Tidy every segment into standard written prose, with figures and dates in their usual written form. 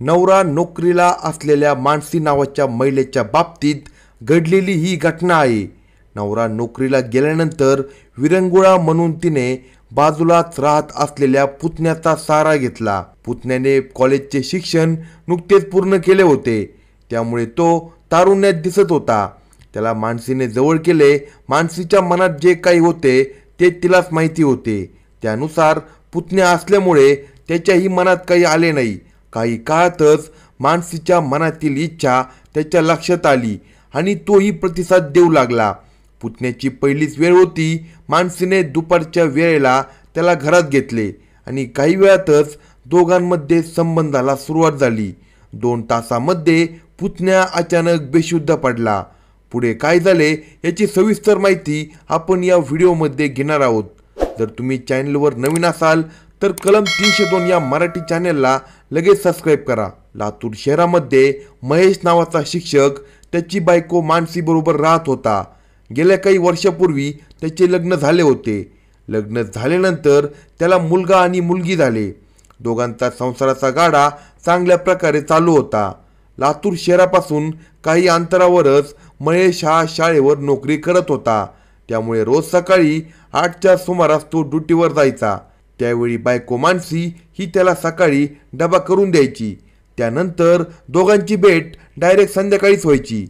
नवरा नोकरीला असलेल्या मानसी नावाच्या महिलेच्या बाबतीत घडलेली ही घटना आहे। नवरा नोकरीला गेल्यानंतर विरंगुळा म्हणून तिने बाजूलाच राहत असलेल्या पुतण्याचा सहारा घेतला। पुतण्याने कॉलेजचे शिक्षण नुकतेच पूर्ण केले होते, त्यामुळे तो तारुण्यात दिसत होता। त्याला मानसीने जवळ केले। मानसीच्या मनात जे काही होते ते तिलाच माहिती होते। त्यानुसार पुतण्या असल्यामुळे त्याच्याही मनात काही आले नाही। काही काळातच मानसीच्या मनातील इच्छा त्याच्या लक्षात आली आणि तोही प्रतिसाद देऊ लागला। पुतण्याची पहिलीच वेळ होती। मानसीने दुपारच्या वेळेला त्याला घरात घेतले आणि काही वेळातच दोघांमध्ये संबंधाला सुरुवात झाली। 2 तासामध्ये पुतण्या अचानक बेशुद्ध पडला। पुढे काय झाले याची सविस्तर माहिती आपण या व्हिडिओमध्ये घेणार आहोत। जर तुम्ही चॅनलवर नवीन असाल तर कलम 302 या मराठी चॅनलला लगेच सबस्क्राईब करा। लातूर शहरामध्ये महेश नावाचा शिक्षक त्याची बायको मानसी बरोबर राहत होता। गेल्या काही वर्षापूर्वी त्याचे लग्न झाले होते। लग्न झाल्यानंतर त्याला मुलगा आणि मुलगी झाले। दोघांचा संसाराचा गाडा चांगल्या प्रकारे चालू होता। लातूर शहरापासून काही अंतरावरच महेश हा शाळेवर नोकरी करत होता, त्यामुळे रोज सकाळी 8च्या सुमारास तो ड्युटीवर जायचा। त्यावेळी बायको मानसी ही त्याला सकाळी डबा करून द्यायची। त्यानंतर दोघांची भेट डायरेक्ट संध्याकाळीच व्हायची।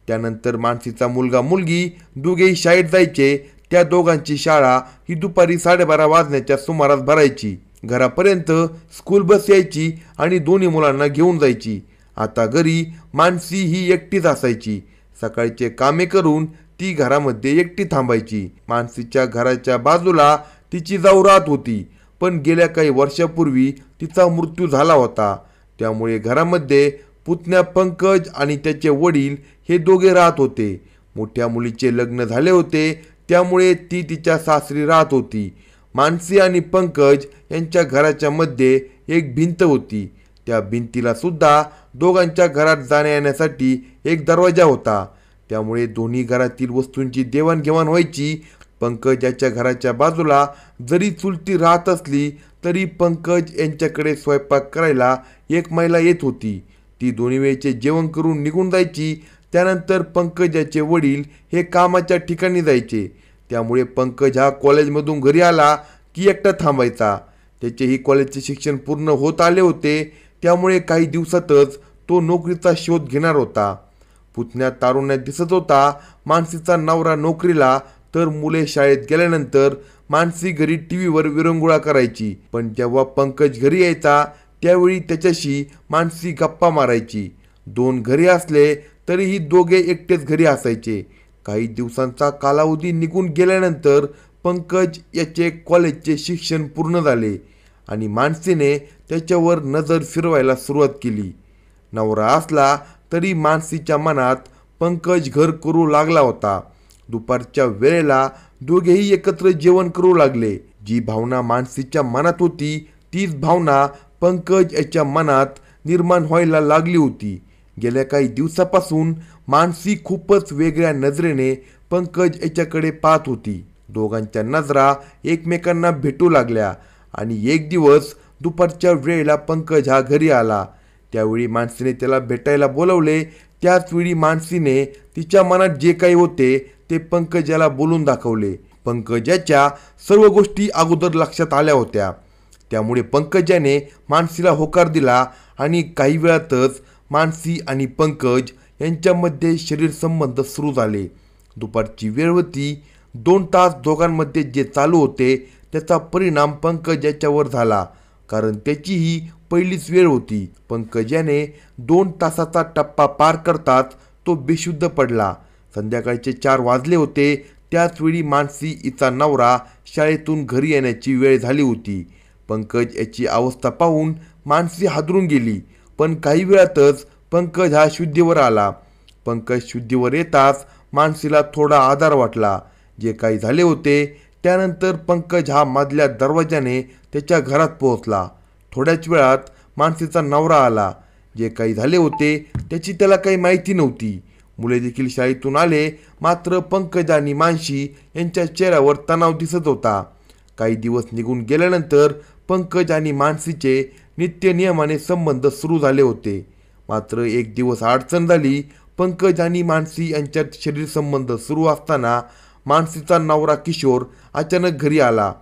त्यानंतर मानसीचा मुलगा मुलगी दोघेही शाळेत जायचे। त्या दोघांची शाळा ही दुपारी 12:30 वाजण्याच्या सुमारास भरायची। घरापर्यंत स्कूल बस यायची आणि दोन्ही मुलांना घेऊन जायची। आता घरी मानसी ही एकटीच असायची। सकाळचे कामे करून ती घरामध्ये एकटी थांबायची। मानसीच्या घराच्या बाजूला तिची जाऊ राहत होती, पण गेल्या काही वर्षापूर्वी तिचा मृत्यू झाला होता। त्यामुळे घरामध्ये पुतण्या पंकज आणि त्याचे वडील हे दोघे राहत होते। मोठ्या मुलीचे लग्न झाले होते, त्यामुळे ती तिच्या सासरी राहत होती। मानसी आणि पंकज यांच्या घराच्या मध्ये एक भिंत होती। त्या भिंतीला सुद्धा दोघांच्या घरात जाण्या येण्यासाठी एक दरवाजा होता, त्यामुळे दोन्ही घरातील वस्तूंची देवाणघेवाण व्हायची। पंकज याच्या घराच्या बाजूला जरी चुलती राहत असली तरी पंकज यांच्याकडे स्वयंपाक करायला एक महिला येत होती। ती दोन्ही वेळचे जेवण करून निघून जायची। त्यानंतर पंकज याचे वडील हे कामाच्या ठिकाणी जायचे, त्यामुळे पंकज हा कॉलेजमधून घरी आला की एकटा थांबायचा। त्याचेही कॉलेजचे शिक्षण पूर्ण होत आले होते, त्यामुळे काही दिवसातच तो नोकरीचा शोध घेणार होता। पुतण्या तारुण्यात दिसत होता। मानसीचा नवरा नोकरीला तर मुले शाळेत गेल्यानंतर मानसी घरी टीव्हीवर विरंगुळा करायची। पण जेव्हा पंकज घरी यायचा त्यावेळी त्याच्याशी मानसी गप्पा मारायची। 2 घरी असले तरीही दोघे एकटेच घरी असायचे। काही दिवसांचा कालावधी निघून गेल्यानंतर पंकज याचे कॉलेजचे शिक्षण पूर्ण झाले आणि मानसीने त्याच्यावर नजर फिरवायला सुरुवात केली। नवरा असला तरी मानसीच्या मनात पंकज घर करू लागला होता। दुपारच्या वेळेला दोघेही एकत्र जेवण करू लागले। जी भावना मानसीच्या मनात होती तीच भावना पंकज याच्या मनात निर्माण व्हायला लागली होती। गेल्या काही दिवसापासून मानसी खूपच वेगळ्या नजरेने पंकज याच्याकडे पाहत होती। दोघांच्या नजरा एकमेकांना भेटू लागल्या आणि एक दिवस दुपारच्या वेळेला पंकज हा घरी आला। त्यावेळी मानसीने त्याला भेटायला बोलवले। त्याच वेळी मानसीने तिच्या मनात जे काही होते ते पंकज याला बोलून दाखवले। पंकज याच्या सर्व गोष्टी अगोदर लक्षात आल्या होत्या, त्यामुळे पंकज याने मानसीला होकार दिला आणि काही वेळातच मानसी आणि पंकज यांच्यामध्ये शरीर संबंध सुरू झाले। दुपारची वेळ होती। 2 तास दोघांमध्ये जे चालू होते त्याचा परिणाम पंकज याच्यावर झाला, कारण त्याची ही पहिलीच वेळ होती। पंकज याने 2 तासाचा टप्पा पार करताच तो बेशुद्ध पडला। संध्याकाळचे 4 वाजले होते। त्याच वेळी मानसी हिचा नवरा शाळेतून घरी येण्याची वेळ झाली होती। पंकज याची अवस्था पाहून मानसी हादरून गेली, पण काही वेळातच पंकज हा शुद्धीवर आला। पंकज शुद्धीवर येताच मानसीला थोडा आधार वाटला। जे काही झाले होते त्यानंतर पंकज हा मधल्या दरवाजाने त्याच्या घरात पोहोचला। थोड्याच वेळात मानसीचा नवरा आला। जे काही झाले होते त्याची त्याला काही माहिती नव्हती। मुले देखील शाळेतून आले, मात्र पंकज आणि मानसी यांच्या चेहऱ्यावर तणाव दिसत होता। काही दिवस निघून गेल्यानंतर पंकज आणि मानसीचे नित्य नियमाने संबंध सुरू झाले होते. मात्र एक दिवस अडचण झाली. पंकज आणि मानसी यांच्यात शरीर संबंध सुरू असताना मानसीचा नवरा किशोर अचानक घरी आला.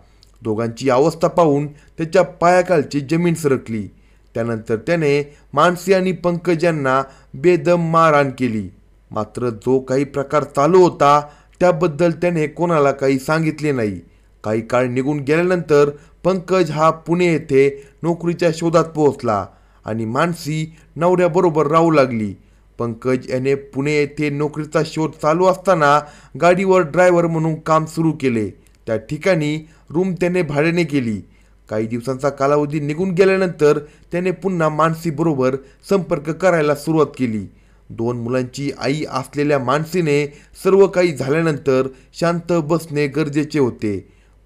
दोघांची अवस्था पाहून त्याच्या पायाखालची जमीन सरकली. त्यानंतर त्याने मानसी आणि पंकज यांना बेदम मारहाण केली. मात्र जो काही प्रकार चालू होता त्याबद्दल त्याने कोणाला काही सांगितले नाही. काही काळ निघून गेल्यानंतर पंकज हा पुणे येथे नोकरीच्या शोधात पोहोचला आणि मानसी नवऱ्याबरोबर राहू लागली. पंकज याने पुणे येथे नोकरीचा शोध चालू असताना गाडीवर ड्रायव्हर म्हणून काम सुरू केले. त्या ठिकाणी रूम त्याने भाड्याने केली. काही दिवसांचा कालावधी निघून गेल्यानंतर त्याने पुन्हा मानसीबरोबर संपर्क करायला सुरुवात केली. 2 मुलांची आई असलेल्या मानसीने सर्व काही झाल्यानंतर शांत बसणे गरजेचे होते.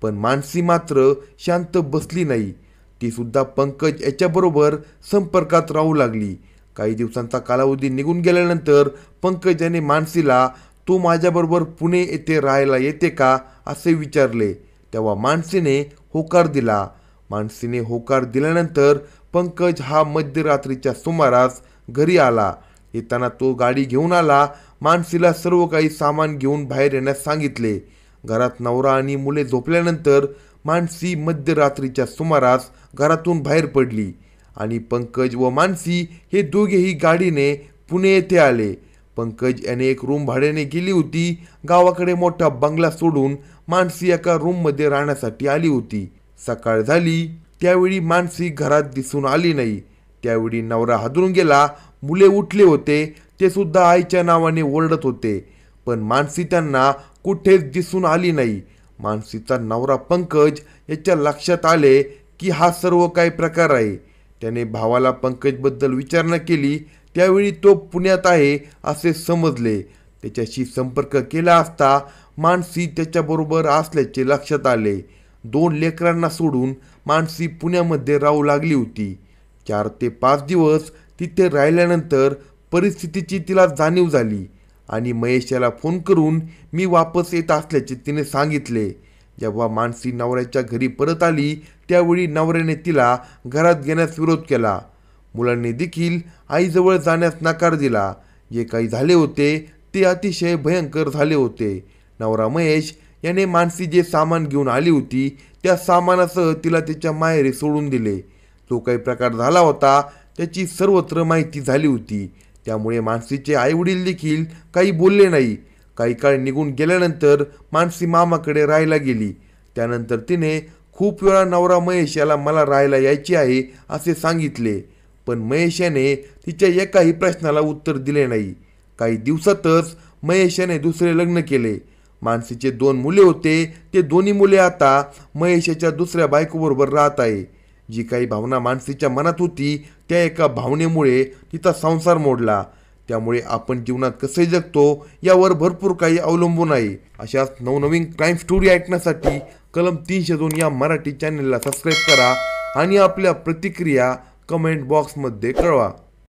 पण मानसी मात्र शांत बसली नाही. ती सुद्धा पंकज याच्याबरोबर संपर्कात राहू लागली. काही दिवसांचा कालावधी निघून गेल्यानंतर पंकज याने मानसीला तू माझ्याबरोबर पुणे येथे राहायला येते का असे विचारले. तेव्हा मानसीने होकार दिला. मानसीने होकार दिल्यानंतर पंकज हा मध्यरात्रीच्या सुमारास घरी आला. येताना तो गाडी घेऊन आला. मानसीला सर्व काही सामान घेऊन बाहेर येण्यास सांगितले. घरात नवरा आणि मुले झोपल्यानंतर मानसी मध्यरात्रीच्या सुमारास घरातून बाहेर पडली आणि पंकज व मानसी हे दोघेही गाडीने पुणे येथे आले. पंकज याने एक रूम भाड्याने गेली होती. गावाकडे मोठा बंगला सोडून मानसी एका रूममध्ये राहण्यासाठी आली होती. सकाळ झाली त्यावेळी मानसी घरात दिसून आली नाही. त्यावेळी नवरा हादरून गेला. मुले उठले होते. ते सुद्धा आईच्या नावाने ओरडत होते. पण मानसी त्यांना कुठेच दिसून आली नाही. मानसीचा नवरा पंकज याच्या लक्षात आले की हा सर्व काय प्रकार आहे. त्याने भावाला पंकजबद्दल विचारणा केली. त्यावेळी तो पुण्यात आहे असे समजले. त्याच्याशी संपर्क केला असता मानसी त्याच्याबरोबर असल्याचे लक्षात आले. 2 लेकरांना सोडून मानसी पुण्यामध्ये राहू लागली होती. 4 ते 5 दिवस तिथे राहिल्यानंतर परिस्थितीची तिला जाणीव झाली आणि महेश याला फोन करून मी वापस येत असल्याचे तिने सांगितले. जेव्हा मानसी नवऱ्याच्या घरी परत आली त्यावेळी नवऱ्याने तिला घरात घेण्यास विरोध केला. मुलांनी देखील आईजवळ जाण्यास नकार दिला. जे काही झाले होते ते अतिशय भयंकर झाले होते. नवरा महेश याने मानसी जे सामान घेऊन आली होती त्या सामानासह तिला तिच्या माहेरी सोडून दिले. जो काही प्रकार झाला होता त्याची सर्वत्र माहिती झाली होती. त्यामुळे मानसीचे आईवडील देखील काही बोलले नाही. काही काळ निघून गेल्यानंतर मानसी मामाकडे राहायला गेली. त्यानंतर तिने खूप वेळा नवरा महेश याला मला राहायला यायचे आहे असे सांगितले. पण महेश याने तिच्या एकाही प्रश्नाला उत्तर दिले नाही. काही दिवसातच महेश याने दुसरे लग्न केले. मानसीचे 2 मुले होते. ते दोन्ही मुले आता महेश याच्या दुसऱ्या बायकोबरोबर राहत आहे. जी काही भावना मानसीच्या मनात होती त्या एका भावनेमुळे तिचा संसार मोडला. त्यामुळे आपण जीवनात कसे जगतो यावर भरपूर काही अवलंबून आहे. अशाच नवनवीन क्राईम स्टोरी ऐकण्यासाठी कलम 302 या मराठी चॅनलला सबस्क्राईब करा आणि आपल्या प्रतिक्रिया कमेंट बॉक्समध्ये कळवा.